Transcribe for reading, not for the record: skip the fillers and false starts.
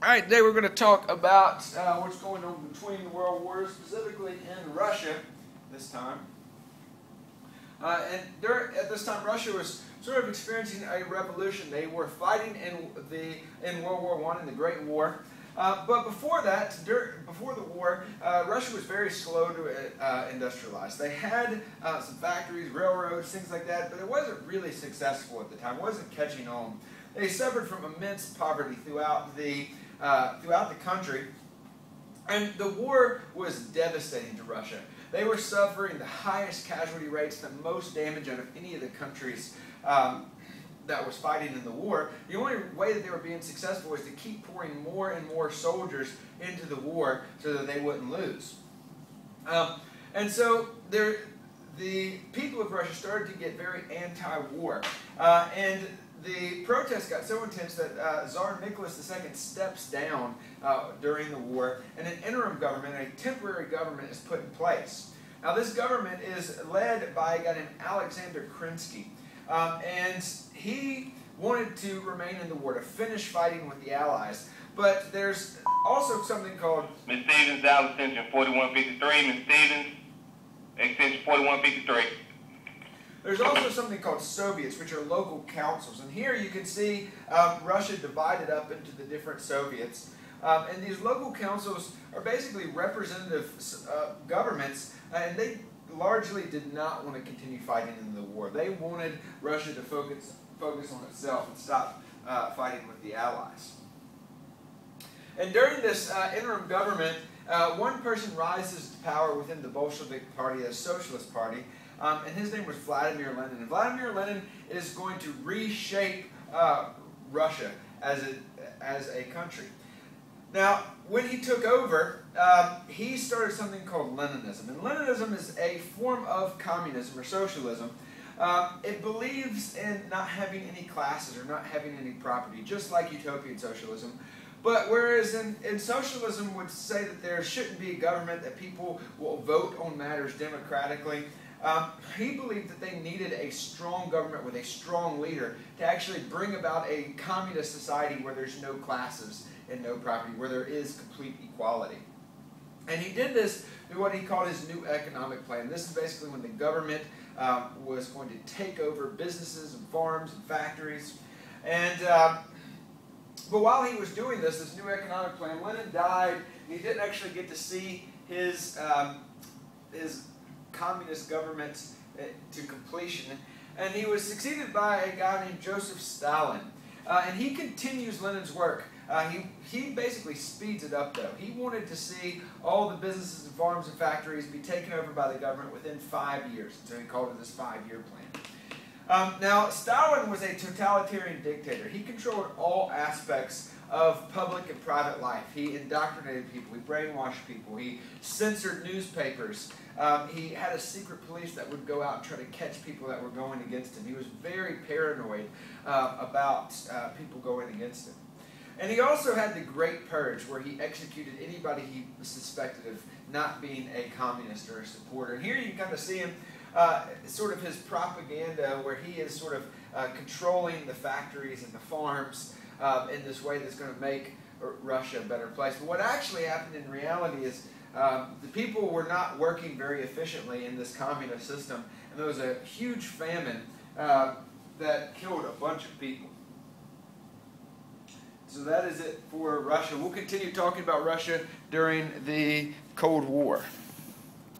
All right, today we're going to talk about what's going on between the world wars, specifically in Russia this time. At this time, Russia was sort of experiencing a revolution. They were fighting in World War I, in the Great War. But before that, before the war, Russia was very slow to industrialize. They had some factories, railroads, things like that, but it wasn't really successful at the time. It wasn't catching on. They suffered from immense poverty throughout the country, and the war was devastating to Russia. They were suffering the highest casualty rates, the most damage out of any of the countries that was fighting in the war. The only way that they were being successful was to keep pouring more and more soldiers into the war so that they wouldn't lose. And so the people of Russia started to get very anti-war, and the protests got so intense that Tsar Nicholas II steps down during the war, and an interim government, a temporary government, is put in place. Now, this government is led by a guy named Alexander Kerensky, and he wanted to remain in the war, to finish fighting with the Allies. But there's also something called... Ms. Stevens, Dallas Extension 4153. Ms. Stevens, Extension 4153. There's also something called Soviets, which are local councils. And here you can see Russia divided up into the different Soviets. And these local councils are basically representative governments, and they largely did not want to continue fighting in the war. They wanted Russia to focus on itself and stop fighting with the Allies. And during this interim government, one person rises to power within the Bolshevik Party, the Socialist Party, and his name was Vladimir Lenin. And Vladimir Lenin is going to reshape Russia as a country. Now, when he took over, he started something called Leninism. And Leninism is a form of communism or socialism. It believes in not having any classes or not having any property, just like utopian socialism. But whereas in socialism would say that there shouldn't be a government, that people will vote on matters democratically, he believed that they needed a strong government with a strong leader to actually bring about a communist society where there's no classes and no property, where there is complete equality. And he did this through what he called his new economic plan. This is basically when the government was going to take over businesses and farms and factories. And but while he was doing this new economic plan, Lenin died, and he didn't actually get to see his communist government to completion. And he was succeeded by a guy named Joseph Stalin. And he continues Lenin's work. He basically speeds it up, though. He wanted to see all the businesses and farms and factories be taken over by the government within 5 years. So he called it this 5-year plan. Now, Stalin was a totalitarian dictator. He controlled all aspects of public and private life. He indoctrinated people. He brainwashed people. He censored newspapers. He had a secret police that would go out and try to catch people that were going against him. He was very paranoid about people going against him. And he also had the Great Purge, where he executed anybody he suspected of not being a communist or a supporter. And here you can kind of see him, sort of his propaganda, where he is sort of controlling the factories and the farms in this way that's going to make Russia a better place. But what actually happened in reality is the people were not working very efficiently in this communist system, and there was a huge famine that killed a bunch of people. So that is it for Russia. We'll continue talking about Russia during the Cold War.